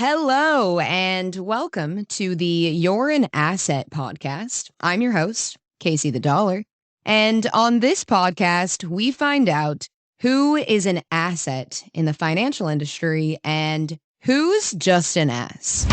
Hello and welcome to the You're an Asset podcast. I'm your host, Casey the Dollar. And on this podcast, we find out who is an asset in the financial industry and who's just an ass.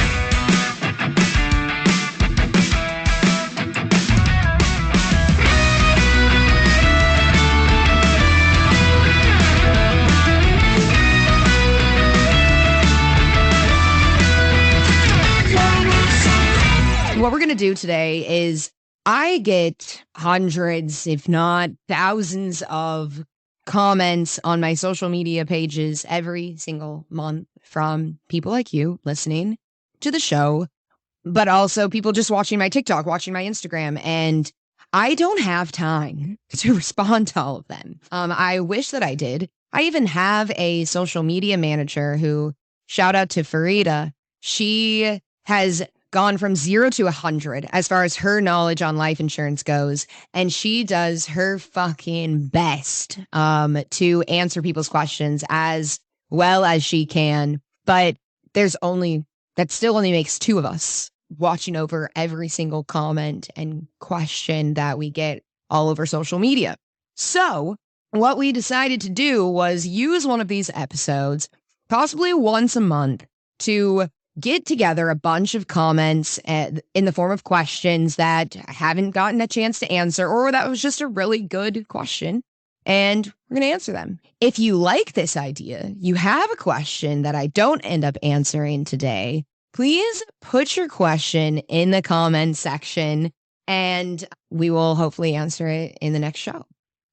What we're going to do today is I get hundreds, if not thousands of comments on my social media pages every single month from people like you listening to the show, but also people just watching my TikTok, watching my Instagram, and I don't have time to respond to all of them. I wish that I did. I even have a social media manager who, shout out to Farida, she has gone from 0 to 100 as far as her knowledge on life insurance goes. And she does her fucking best to answer people's questions as well as she can. But that still only makes two of us watching over every single comment and question that we get all over social media. So what we decided to do was use one of these episodes, possibly once a month, to get together a bunch of comments in the form of questions that I haven't gotten a chance to answer, or that was just a really good question, and we're going to answer them. If you like this idea, you have a question that I don't end up answering today, please put your question in the comments section, and we will hopefully answer it in the next show.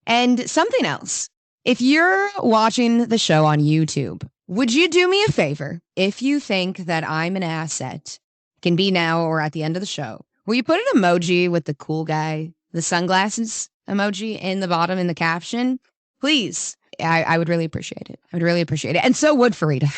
And something else, if you're watching the show on YouTube, would you do me a favor if you think that I'm an asset, can be now or at the end of the show? Will you put an emoji with the cool guy, the sunglasses emoji in the bottom in the caption? Please. I would really appreciate it. I would really appreciate it. And so would Farida.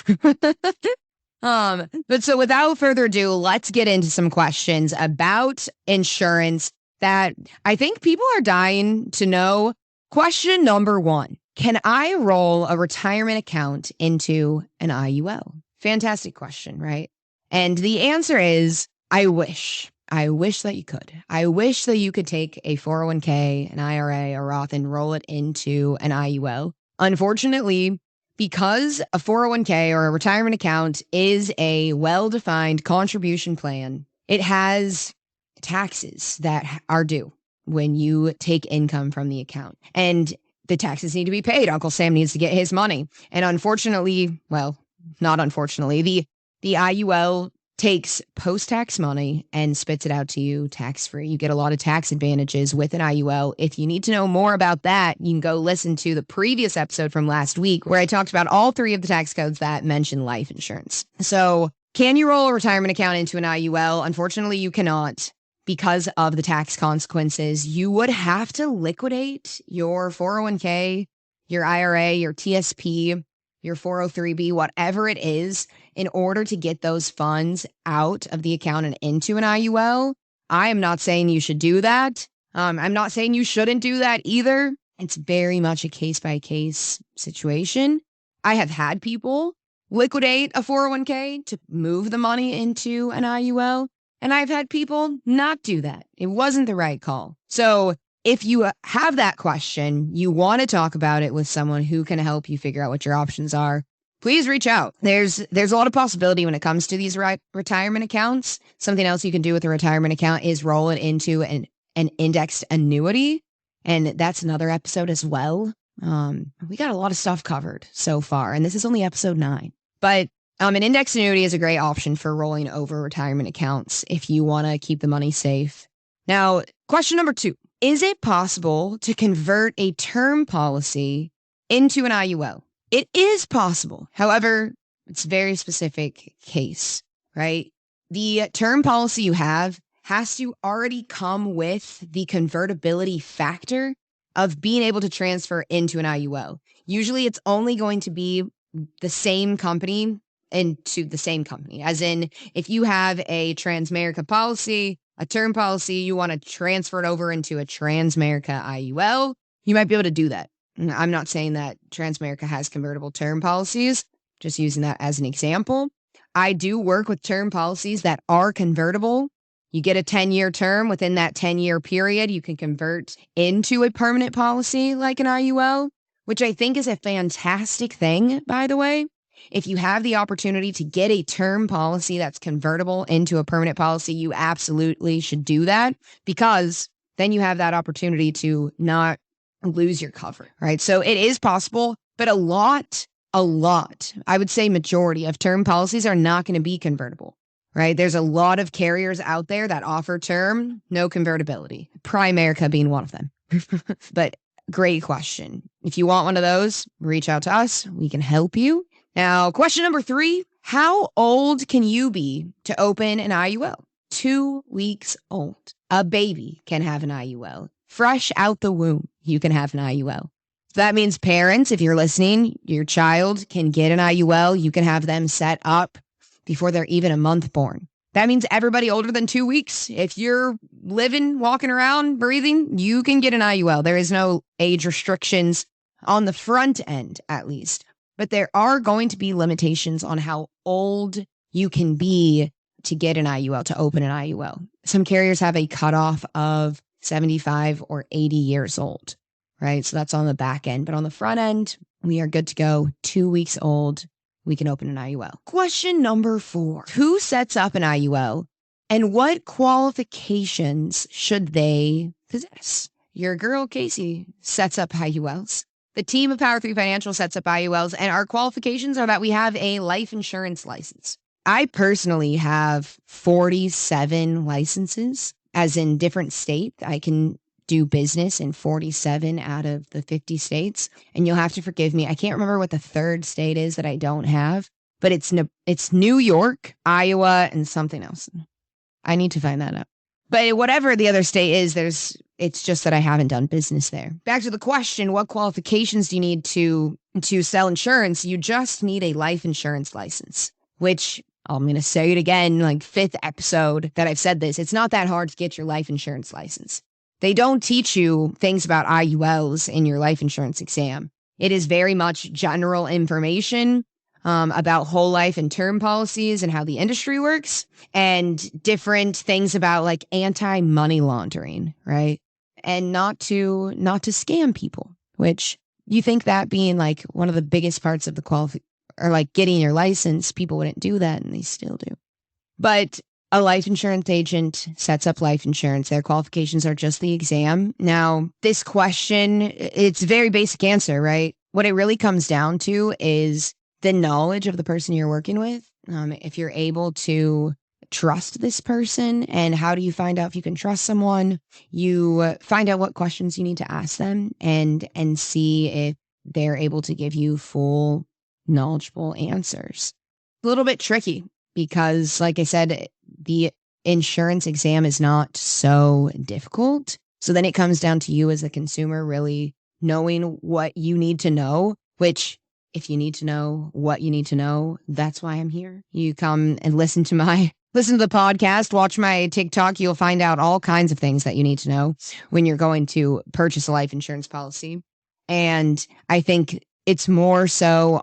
But so without further ado, let's get into some questions about insurance that I think people are dying to know. Question number 1. Can I roll a retirement account into an IUL? Fantastic question, right? And the answer is, I wish. I wish that you could. I wish that you could take a 401k, an IRA, a Roth, and roll it into an IUL. Unfortunately, because a 401k or a retirement account is a well-defined contribution plan, it has taxes that are due when you take income from the account. And the taxes need to be paid. Uncle Sam needs to get his money. And unfortunately, well, not unfortunately, the IUL takes post-tax money and spits it out to you tax-free. You get a lot of tax advantages with an IUL. If you need to know more about that, you can go listen to the previous episode from last week where I talked about all 3 of the tax codes that mention life insurance. So can you roll a retirement account into an IUL? Unfortunately, you cannot. Because of the tax consequences, you would have to liquidate your 401k, your IRA, your TSP, your 403b, whatever it is, in order to get those funds out of the account and into an IUL. I am not saying you should do that. I'm not saying you shouldn't do that either. It's very much a case-by-case situation. I have had people liquidate a 401k to move the money into an IUL. And I've had people not do that. It wasn't the right call. So if you have that question, you want to talk about it with someone who can help you figure out what your options are, please reach out. There's a lot of possibility when it comes to these retirement accounts. Something else you can do with a retirement account is roll it into an indexed annuity. And that's another episode as well. We got a lot of stuff covered so far, and this is only episode 9. But an index annuity is a great option for rolling over retirement accounts if you want to keep the money safe. Now, question number 2. Is it possible to convert a term policy into an IUL? It is possible. However, it's a very specific case, right? The term policy you have has to already come with the convertibility factor of being able to transfer into an IUL. Usually it's only going to be the same company into the same company. As in, if you have a Transamerica policy, a term policy, you want to transfer it over into a Transamerica IUL, you might be able to do that. I'm not saying that Transamerica has convertible term policies, just using that as an example. I do work with term policies that are convertible. You get a 10-year term. Within that 10-year period, you can convert into a permanent policy like an IUL, which I think is a fantastic thing, by the way. If you have the opportunity to get a term policy that's convertible into a permanent policy, you absolutely should do that, because then you have that opportunity to not lose your cover, right? So it is possible, but a lot, I would say majority of term policies are not going to be convertible, right? There's a lot of carriers out there that offer term, no convertibility, Primerica being one of them. But great question. If you want one of those, reach out to us. We can help you. Now, question number 3, how old can you be to open an IUL? 2 weeks old. A baby can have an IUL. Fresh out the womb, you can have an IUL. So that means parents, if you're listening, your child can get an IUL. You can have them set up before they're even a month born. That means everybody older than 2 weeks, if you're living, walking around, breathing, you can get an IUL. There is no age restrictions on the front end, at least. But there are going to be limitations on how old you can be to get an IUL, to open an IUL. Some carriers have a cutoff of 75 or 80 years old, right? So that's on the back end. But on the front end, we are good to go. 2 weeks old, we can open an IUL. Question number 4, who sets up an IUL and what qualifications should they possess? Your girl, Casey, sets up IULs. The team of Power 3 Financial sets up IULs, and our qualifications are that we have a life insurance license. I personally have 47 licenses, as in different states. I can do business in 47 out of the 50 states. And you'll have to forgive me, I can't remember what the third state is that I don't have, but it's New York, Iowa, and something else. I need to find that out. But whatever the other state is, it's just that I haven't done business there. Back to the question, what qualifications do you need to sell insurance? You just need a life insurance license, which I'm going to say it again, like 5th episode that I've said this. It's not that hard to get your life insurance license. They don't teach you things about IULs in your life insurance exam. It is very much general information about whole life and term policies and how the industry works, and different things about like anti-money laundering, right? And not to scam people, which you think that being like one of the biggest parts of the or like getting your license, people wouldn't do that, and they still do. But a life insurance agent sets up life insurance. Their qualifications are just the exam. Now, this question, it's a very basic answer, right? What it really comes down to is the knowledge of the person you're working with. If you're able to trust this person, and how do you find out if you can trust someone? You find out what questions you need to ask them and see if they're able to give you full, knowledgeable answers. A little bit tricky because, like I said, the insurance exam is not so difficult. So then it comes down to you as a consumer really knowing what you need to know, which if you need to know what you need to know, that's why I'm here. You come and listen to the podcast, watch my TikTok. You'll find out all kinds of things that you need to know when you're going to purchase a life insurance policy. And I think it's more so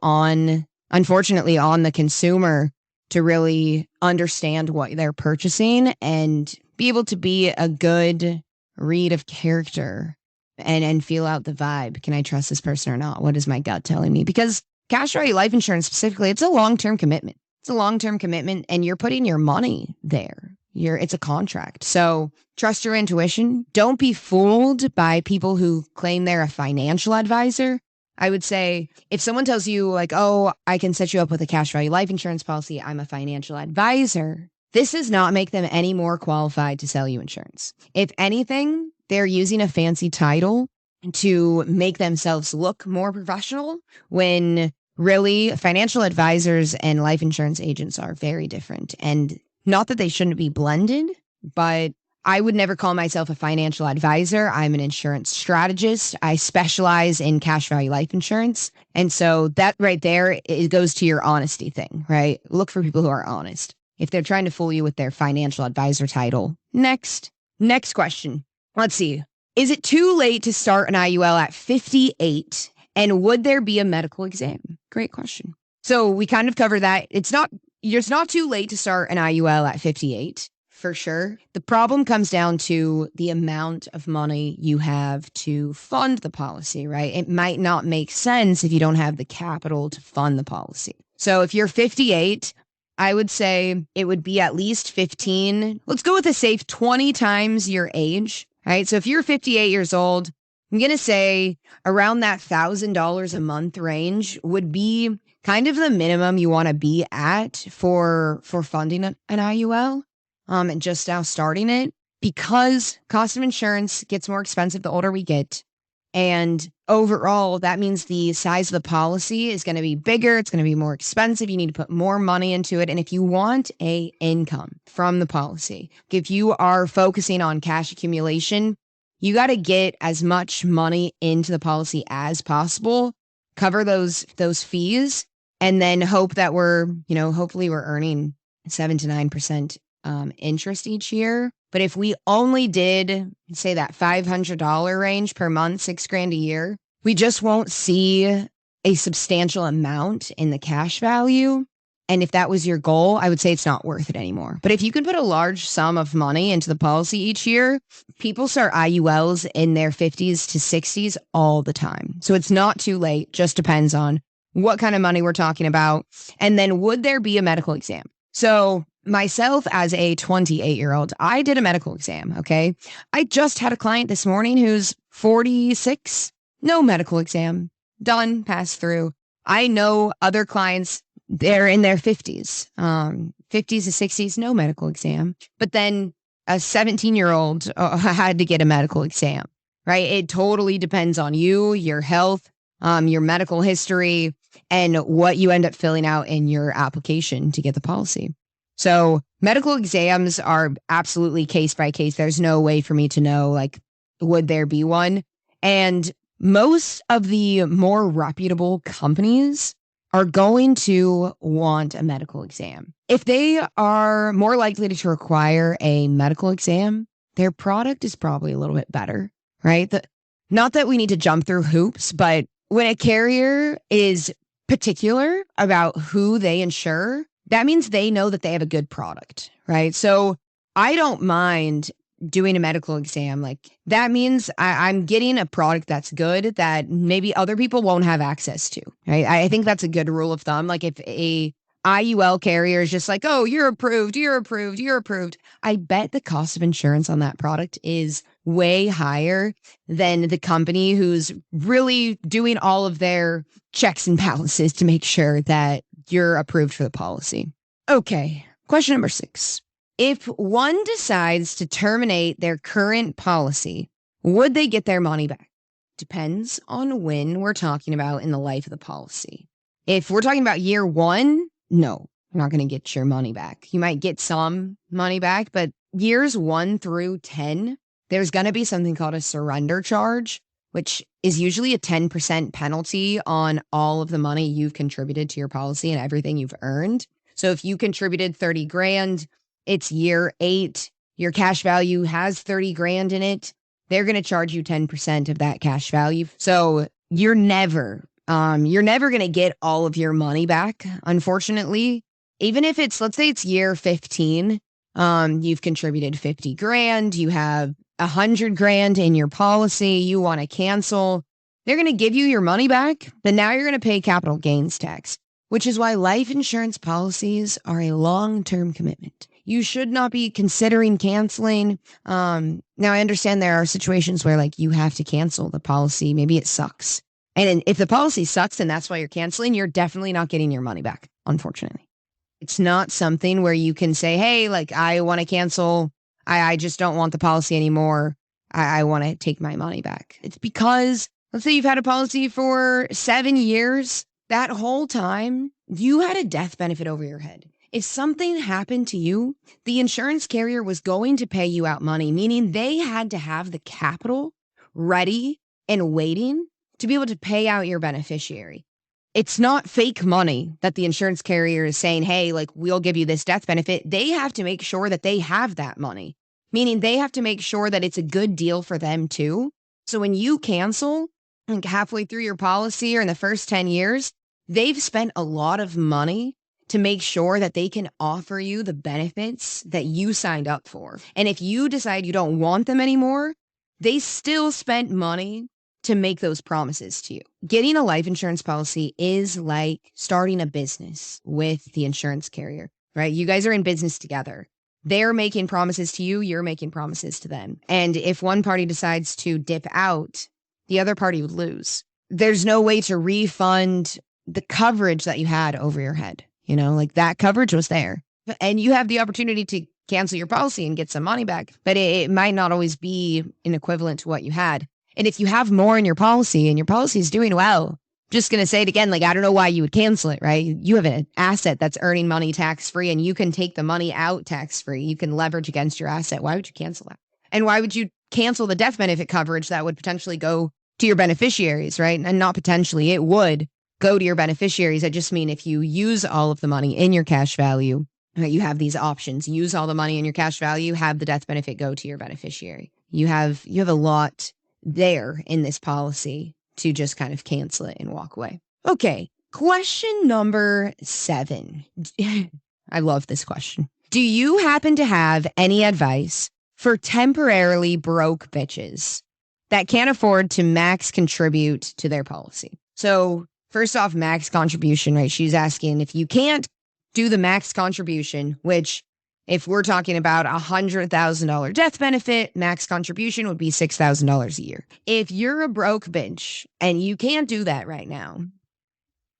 unfortunately, on the consumer to really understand what they're purchasing and be able to be a good read of character and feel out the vibe. Can I trust this person or not? What is my gut telling me? Because cash value life insurance specifically, it's a long-term commitment. It's a long-term commitment, and you're putting your money there. It's a contract. So trust your intuition. Don't be fooled by people who claim they're a financial advisor. I would say if someone tells you like, oh, I can set you up with a cash value life insurance policy, I'm a financial advisor, this does not make them any more qualified to sell you insurance. If anything, they're using a fancy title to make themselves look more professional, when really financial advisors and life insurance agents are very different. And not that they shouldn't be blended, but I would never call myself a financial advisor. I'm an insurance strategist. I specialize in cash value life insurance. And so that right there, it goes to your honesty thing, right? Look for people who are honest. If they're trying to fool you with their financial advisor title. Next question. Let's see. Is it too late to start an IUL at 58? And would there be a medical exam? Great question. So we kind of covered that. It's not it's not too late to start an IUL at 58, for sure. The problem comes down to the amount of money you have to fund the policy, right? It might not make sense if you don't have the capital to fund the policy. So if you're 58, I would say it would be at least 15. Let's go with a safe 20 times your age, right? So if you're 58 years old, I'm going to say around that $1,000 a month range would be kind of the minimum you want to be at for funding an IUL, and just now starting it, because cost of insurance gets more expensive the older we get. And overall, that means the size of the policy is going to be bigger. It's going to be more expensive. You need to put more money into it. And if you want a income from the policy, if you are focusing on cash accumulation, you got to get as much money into the policy as possible, cover those fees, and then hope that hopefully we're earning 7 to 9% interest each year. But if we only did, say, that $500 range per month, $6,000 a year, we just won't see a substantial amount in the cash value. And if that was your goal, I would say it's not worth it anymore. But if you can put a large sum of money into the policy each year, people start IULs in their 50s to 60s all the time. So it's not too late, just depends on what kind of money we're talking about. And then would there be a medical exam? So myself, as a 28-year-old, I did a medical exam, okay? I just had a client this morning who's 46, no medical exam, done, passed through. I know other clients, they're in their 50s, 50s to 60s, no medical exam. But then a 17-year-old had to get a medical exam, right? It totally depends on you, your health, your medical history, and what you end up filling out in your application to get the policy. So medical exams are absolutely case by case. There's no way for me to know, like, would there be one? And most of the more reputable companies are going to want a medical exam. If they are more likely to require a medical exam, their product is probably a little bit better, right? Not that we need to jump through hoops, but when a carrier is particular about who they insure, that means they know that they have a good product, right? So I don't mind doing a medical exam. Like, that means I'm getting a product that's good that maybe other people won't have access to, right? I think that's a good rule of thumb. Like, if a IUL carrier is just like, oh, you're approved, you're approved, you're approved, I bet the cost of insurance on that product is way higher than the company who's really doing all of their checks and balances to make sure that you're approved for the policy. Okay, question number 6. If one decides to terminate their current policy, would they get their money back? Depends on when we're talking about in the life of the policy. If we're talking about year 1, no, you're not going to get your money back. You might get some money back, but years 1 through 10, there's going to be something called a surrender charge, which is usually a 10% penalty on all of the money you've contributed to your policy and everything you've earned. So if you contributed 30 grand, it's year 8, your cash value has 30 grand in it, they're going to charge you 10% of that cash value. So you're never going to get all of your money back, unfortunately. Even if it's, let's say it's year 15, you've contributed 50 grand, you have 100 grand in your policy, you want to cancel, they're going to give you your money back, but now you're going to pay capital gains tax, which is why life insurance policies are a long-term commitment. You should not be considering canceling. Now, I understand there are situations where, like, you have to cancel the policy. Maybe it sucks. And if the policy sucks and that's why you're canceling, you're definitely not getting your money back, unfortunately. It's not something where you can say, hey, like, I want to cancel. I just don't want the policy anymore. I want to take my money back. It's because, let's say you've had a policy for 7 years. That whole time, you had a death benefit over your head. If something happened to you, the insurance carrier was going to pay you out money, meaning they had to have the capital ready and waiting to be able to pay out your beneficiary. It's not fake money that the insurance carrier is saying, hey, like, we'll give you this death benefit. They have to make sure that they have that money, meaning they have to make sure that it's a good deal for them too. So when you cancel, like, halfway through your policy or in the first 10 years, they've spent a lot of money to make sure that they can offer you the benefits that you signed up for. And if you decide you don't want them anymore, they still spent money to make those promises to you. Getting a life insurance policy is like starting a business with the insurance carrier, right? You guys are in business together. They're making promises to you, you're making promises to them. And if one party decides to dip out, the other party would lose. There's no way to refund the coverage that you had over your head. Like that coverage was there. And you have the opportunity to cancel your policy and get some money back, but it might not always be an equivalent to what you had. And if you have more in your policy and your policy is doing well, just going to say it again, like, I don't know why you would cancel it, right? You have an asset that's earning money tax-free and you can take the money out tax-free. You can leverage against your asset. Why would you cancel that? And why would you cancel the death benefit coverage that would potentially go to your beneficiaries, right? And not potentially, it would go to your beneficiaries. I just mean if you use all of the money in your cash value, right, you have these options. Use all the money in your cash value, have the death benefit go to your beneficiary. You have a lot there in this policy to just kind of cancel it and walk away. Okay, question number 7. I love this question. Do you happen to have any advice for temporarily broke bitches that can't afford to max contribute to their policy? So first off, max contribution, right? She's asking if you can't do the max contribution, which if we're talking about $100,000 death benefit, max contribution would be $6,000 a year. If you're a broke bitch and you can't do that right now,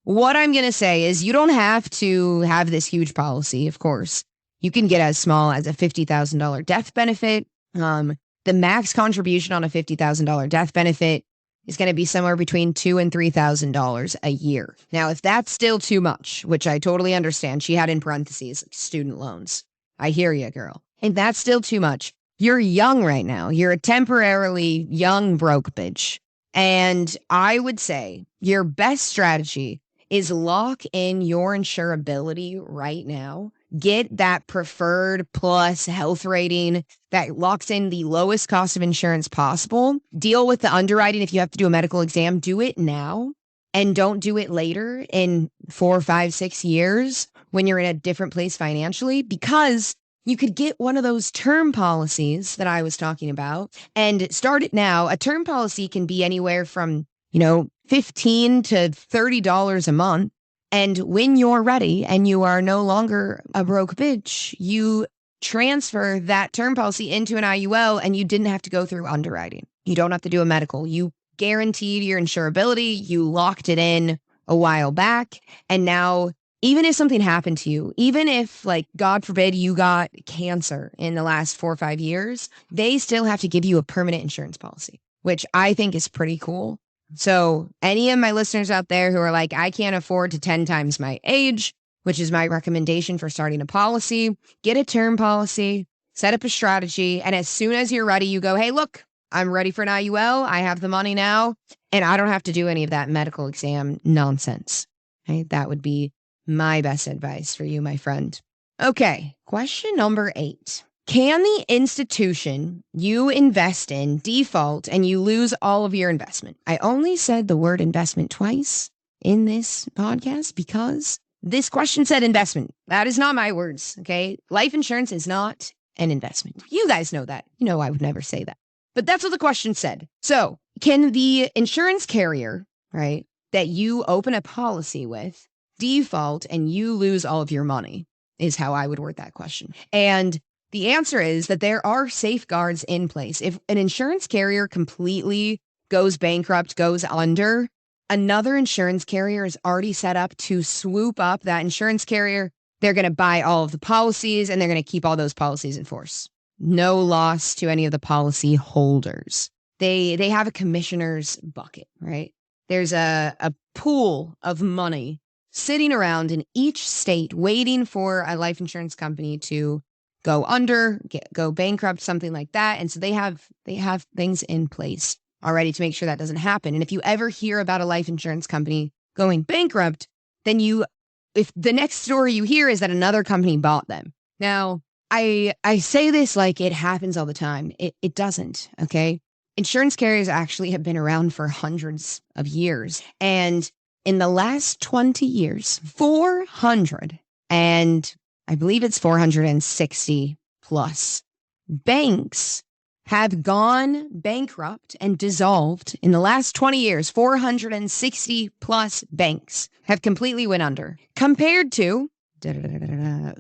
what I'm going to say is you don't have to have this huge policy, of course. You can get as small as a $50,000 death benefit. The max contribution on a $50,000 death benefit is going to be somewhere between $2,000 and $3,000 a year. Now, if that's still too much, which I totally understand, she had in parentheses student loans. I hear you, girl. And that's still too much. You're young right now. You're a temporarily young broke bitch. And I would say your best strategy is lock in your insurability right now. Get that preferred plus health rating that locks in the lowest cost of insurance possible. Deal with the underwriting. If you have to do a medical exam, do it now and don't do it later in 4, 5, 6 years when you're in a different place financially, because you could get one of those term policies that I was talking about and start it now. A term policy can be anywhere from, $15 to $30 a month. And when you're ready and you are no longer a broke bitch, you transfer that term policy into an IUL and you didn't have to go through underwriting. You don't have to do a medical. You guaranteed your insurability. You locked it in a while back. And now, even if something happened to you, even if, like, God forbid, you got cancer in the last 4 or 5 years, they still have to give you a permanent insurance policy, which I think is pretty cool. So any of my listeners out there who are like, I can't afford to 10 times my age, which is my recommendation for starting a policy, get a term policy, set up a strategy. And as soon as you're ready, you go, hey, look, I'm ready for an IUL. I have the money now, and I don't have to do any of that medical exam nonsense. Okay, that would be my best advice for you, my friend. Okay, question number 8. Can the institution you invest in default and you lose all of your investment? I only said the word investment twice in this podcast because this question said investment. That is not my words, okay? Life insurance is not an investment. You guys know that. You know I would never say that. But that's what the question said. So can the insurance carrier, right, that you open a policy with default and you lose all of your money is how I would word that question. And the answer is that there are safeguards in place. If an insurance carrier completely goes bankrupt, goes under, another insurance carrier is already set up to swoop up that insurance carrier. They're going to buy all of the policies and they're going to keep all those policies in force. No loss to any of the policy holders. They have a commissioner's bucket, right? There's a pool of money sitting around in each state waiting for a life insurance company to go under, go bankrupt, something like that. And so they have things in place already to make sure that doesn't happen. And if you ever hear about a life insurance company going bankrupt, then if the next story you hear is that another company bought them. Now, I say this like it happens all the time. It doesn't, okay? Insurance carriers actually have been around for hundreds of years. And in the last 20 years, 400 and I believe it's 460 plus. Banks have gone bankrupt and dissolved in the last 20 years. 460 plus banks have completely went under compared to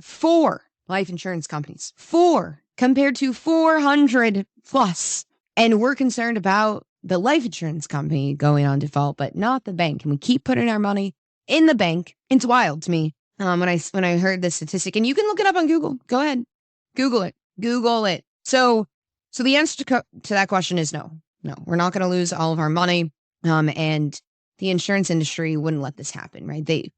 4 life insurance companies. 4 compared to 400 plus. And we're concerned about the life insurance company going on default, but not the bank. And we keep putting our money in the bank. It's wild to me when I heard this statistic. And you can look it up on Google. Go ahead. Google it. Google it. So the answer to that question is no. No, we're not going to lose all of our money. And the insurance industry wouldn't let this happen, right?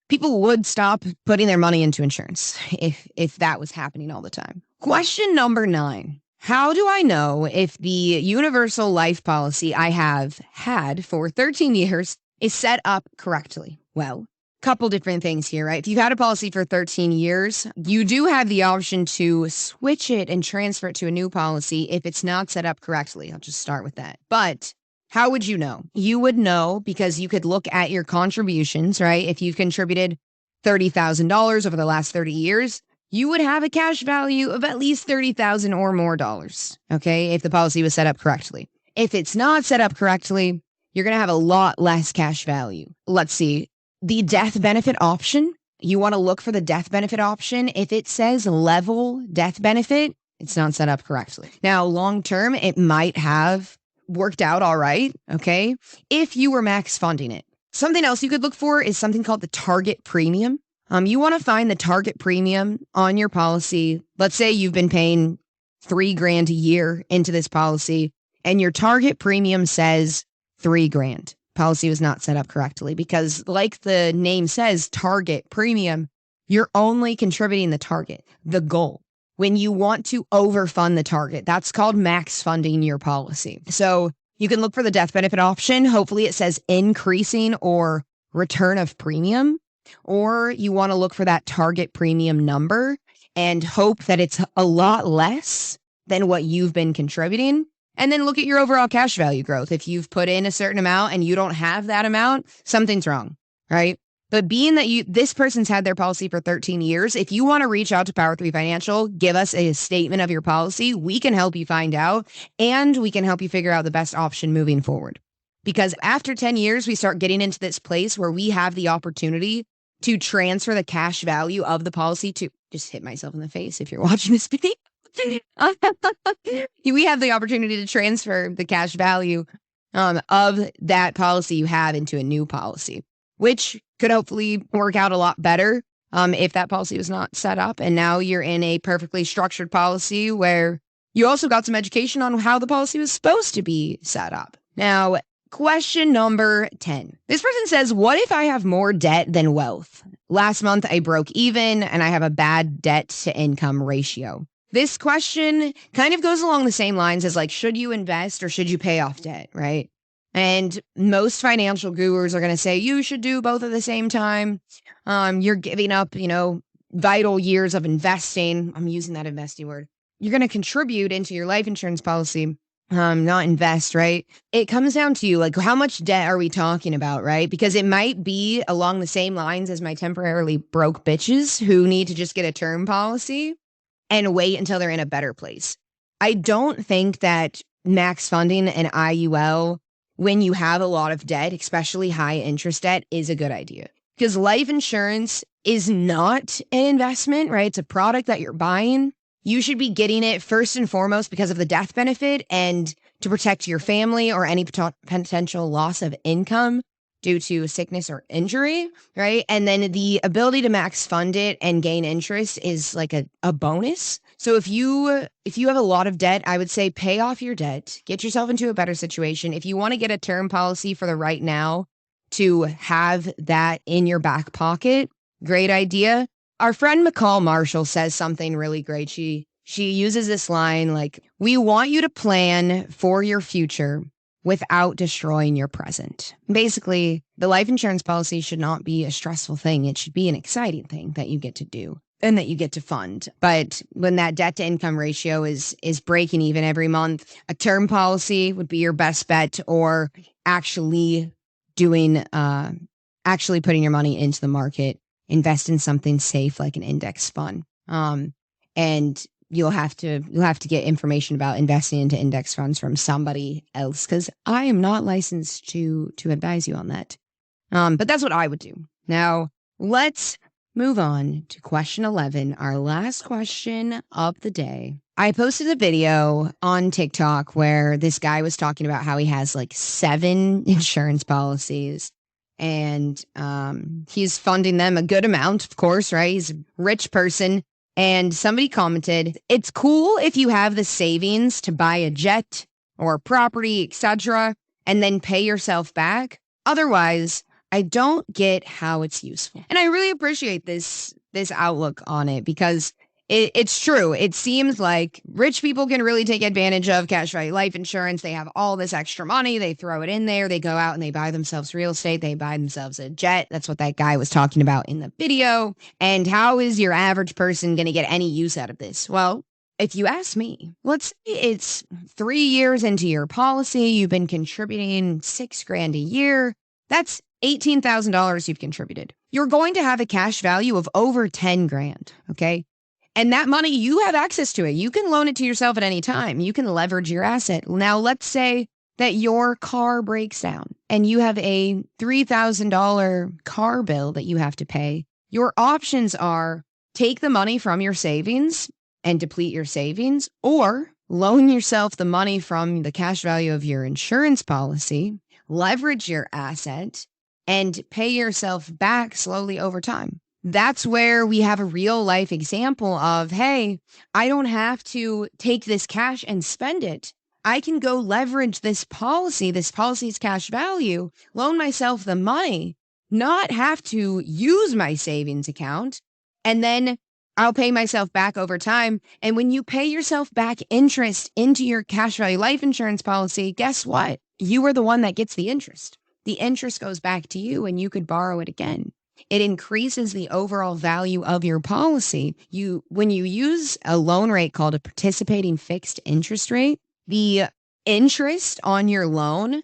People would stop putting their money into insurance if that was happening all the time. Question number 9. How do I know if the universal life policy I have had for 13 years is set up correctly? Well, couple different things here, right? If you've had a policy for 13 years, you do have the option to switch it and transfer it to a new policy if it's not set up correctly. I'll just start with that. But how would you know? You would know because you could look at your contributions, right? If you've contributed $30,000 over the last 30 years, you would have a cash value of at least $30,000 or more dollars, okay, if the policy was set up correctly. If it's not set up correctly, you're going to have a lot less cash value. Let's see. The death benefit option, you want to look for the death benefit option. If it says level death benefit, it's not set up correctly. Now, long term, it might have worked out all right, okay, if you were max funding it. Something else you could look for is something called the target premium. You want to find the target premium on your policy. Let's say you've been paying $3,000 a year into this policy, and your target premium says $3,000. Policy was not set up correctly because, like the name says, target premium, you're only contributing the target, the goal. When you want to overfund the target, that's called max funding your policy. So you can look for the death benefit option. Hopefully it says increasing or return of premium, or you want to look for that target premium number and hope that it's a lot less than what you've been contributing. And then look at your overall cash value growth. If you've put in a certain amount and you don't have that amount, something's wrong, right? But being that this person's had their policy for 13 years, if you want to reach out to Power 3 Financial, give us a statement of your policy, we can help you find out, and we can help you figure out the best option moving forward. Because after 10 years, we start getting into this place where we have the opportunity to transfer the cash value of the policy to, just hit myself in the face if you're watching this video. We have the opportunity to transfer the cash value of that policy you have into a new policy, which could hopefully work out a lot better if that policy was not set up. And now you're in a perfectly structured policy where you also got some education on how the policy was supposed to be set up. Now, question number 10. This person says, what if I have more debt than wealth? Last month, I broke even and I have a bad debt to income ratio. This question kind of goes along the same lines as like, should you invest or should you pay off debt, right? And most financial gurus are going to say you should do both at the same time. You're giving up, vital years of investing. I'm using that investing word. You're going to contribute into your life insurance policy, not invest, right? It comes down to you, like, how much debt are we talking about, right? Because it might be along the same lines as my temporarily broke bitches who need to just get a term policy and wait until they're in a better place. I don't think that max funding an IUL when you have a lot of debt, especially high interest debt, is a good idea. Because life insurance is not an investment, right? It's a product that you're buying. You should be getting it first and foremost because of the death benefit and to protect your family or any potential loss of income due to sickness or injury, right? And then the ability to max fund it and gain interest is like a bonus. So if you have a lot of debt, I would say pay off your debt, get yourself into a better situation. If you want to get a term policy for the right now to have that in your back pocket, great idea. Our friend McCall Marshall says something really great. She uses this line like, we want you to plan for your future without destroying your present. Basically, the life insurance policy should not be a stressful thing. It should be an exciting thing that you get to do and that you get to fund. But when that debt to income ratio is breaking even every month, a term policy would be your best bet, or actually putting your money into the market invest in something safe like an index fund. And you'll have to get information about investing into index funds from somebody else because I am not licensed to advise you on that. But that's what I would do. Now, let's move on to question 11, our last question of the day. I posted a video on TikTok where this guy was talking about how he has like 7 insurance policies and he's funding them a good amount, of course, right? He's a rich person. And somebody commented, it's cool if you have the savings to buy a jet or property, etc., and then pay yourself back. Otherwise, I don't get how it's useful. And I really appreciate this outlook on it because it's true. It seems like rich people can really take advantage of cash value life insurance. They have all this extra money. They throw it in there. They go out and they buy themselves real estate. They buy themselves a jet. That's what that guy was talking about in the video. And how is your average person going to get any use out of this? Well, if you ask me, let's say it's 3 years into your policy. You've been contributing $6,000 a year. That's $18,000 you've contributed. You're going to have a cash value of over 10 grand. Okay. And that money, you have access to it. You can loan it to yourself at any time. You can leverage your asset. Now, let's say that your car breaks down and you have a $3,000 car bill that you have to pay. Your options are take the money from your savings and deplete your savings, or loan yourself the money from the cash value of your insurance policy, leverage your asset, and pay yourself back slowly over time. That's where we have a real life example of, hey, I don't have to take this cash and spend it. I can go leverage this policy's cash value, loan myself the money, not have to use my savings account, and then I'll pay myself back over time. And when you pay yourself back interest into your cash value life insurance policy, guess what? You are the one that gets the interest. The interest goes back to you and you could borrow it again. It increases the overall value of your policy. When you use a loan rate called a participating fixed interest rate, the interest on your loan,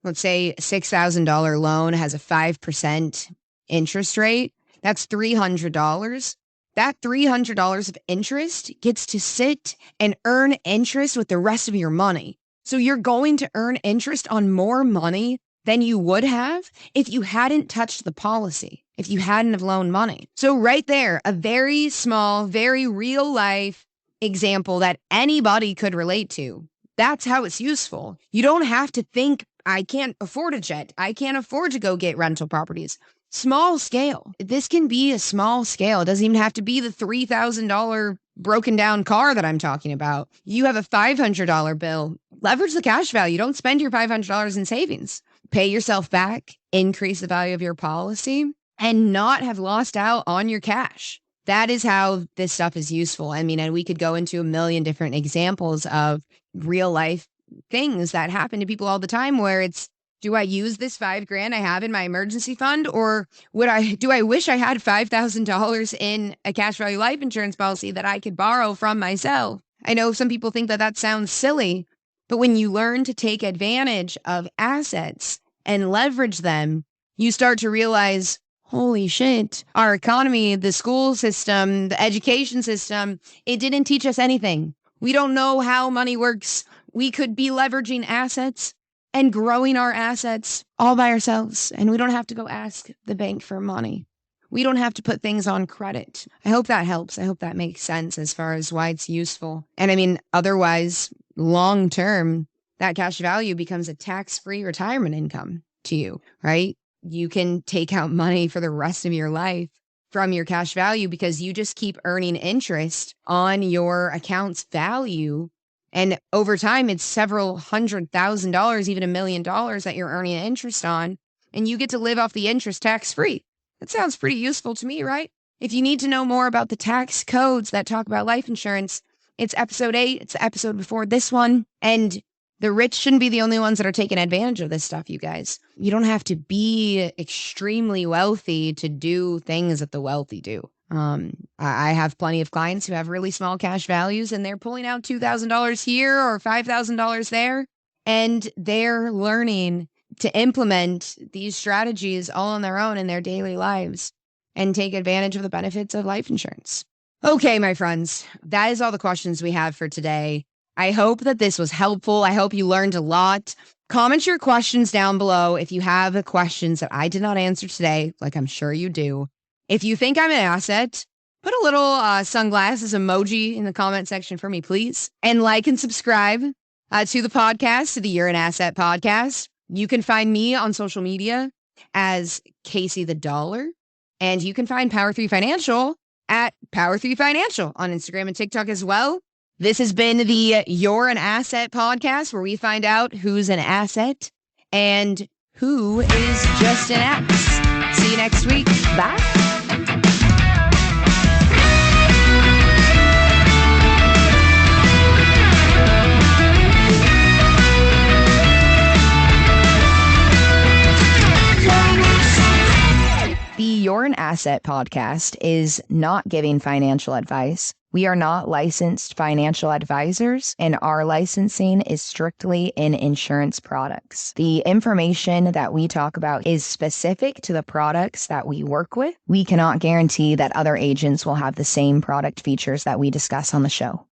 let's say a $6,000 loan has a 5% interest rate, that's $300. That $300 of interest gets to sit and earn interest with the rest of your money. So you're going to earn interest on more money than you would have if you hadn't touched the policy, if you hadn't have loaned money. So right there, a very small, very real life example that anybody could relate to. That's how it's useful. You don't have to think, I can't afford a jet. I can't afford to go get rental properties. Small scale. This can be a small scale. It doesn't even have to be the $3,000 broken down car that I'm talking about. You have a $500 bill. Leverage the cash value. Don't spend your $500 in savings. Pay yourself back, increase the value of your policy, and not have lost out on your cash. That is how this stuff is useful. I mean, and we could go into a million different examples of real life things that happen to people all the time where it's, do I use this $5,000 I have in my emergency fund, or do I wish I had $5,000 in a cash value life insurance policy that I could borrow from myself? I know some people think that sounds silly, but when you learn to take advantage of assets and leverage them, you start to realize, holy shit, our economy, the school system, the education system, it didn't teach us anything. We don't know how money works. We could be leveraging assets and growing our assets all by ourselves. And we don't have to go ask the bank for money. We don't have to put things on credit. I hope that helps. I hope that makes sense as far as why it's useful. And I mean, otherwise, long term, that cash value becomes a tax-free retirement income to you, right? You can take out money for the rest of your life from your cash value because you just keep earning interest on your account's value. And over time, it's several $100,000, even $1 million that you're earning interest on. And you get to live off the interest tax-free. That sounds pretty useful to me, right? If you need to know more about the tax codes that talk about life insurance, it's episode 8. It's the episode before this one. And the rich shouldn't be the only ones that are taking advantage of this stuff, you guys. You don't have to be extremely wealthy to do things that the wealthy do. I have plenty of clients who have really small cash values and they're pulling out $2,000 here or $5,000 there. And they're learning to implement these strategies all on their own in their daily lives. and take advantage of the benefits of life insurance. Okay, my friends, that is all the questions we have for today. I hope that this was helpful. I hope you learned a lot. Comment your questions down below if you have questions that I did not answer today, like I'm sure you do. If you think I'm an asset, put a little sunglasses emoji in the comment section for me, please. And like and subscribe to the podcast, to the You're an Asset podcast. You can find me on social media as Casey the Dollar. And you can find Power 3 Financial at Power 3 Financial on Instagram and TikTok as well. This has been the You're an Asset podcast, where we find out who's an asset and who is just an ass. See you next week. Bye. The You're an Asset podcast is not giving financial advice. We are not licensed financial advisors, and our licensing is strictly in insurance products. The information that we talk about is specific to the products that we work with. We cannot guarantee that other agents will have the same product features that we discuss on the show.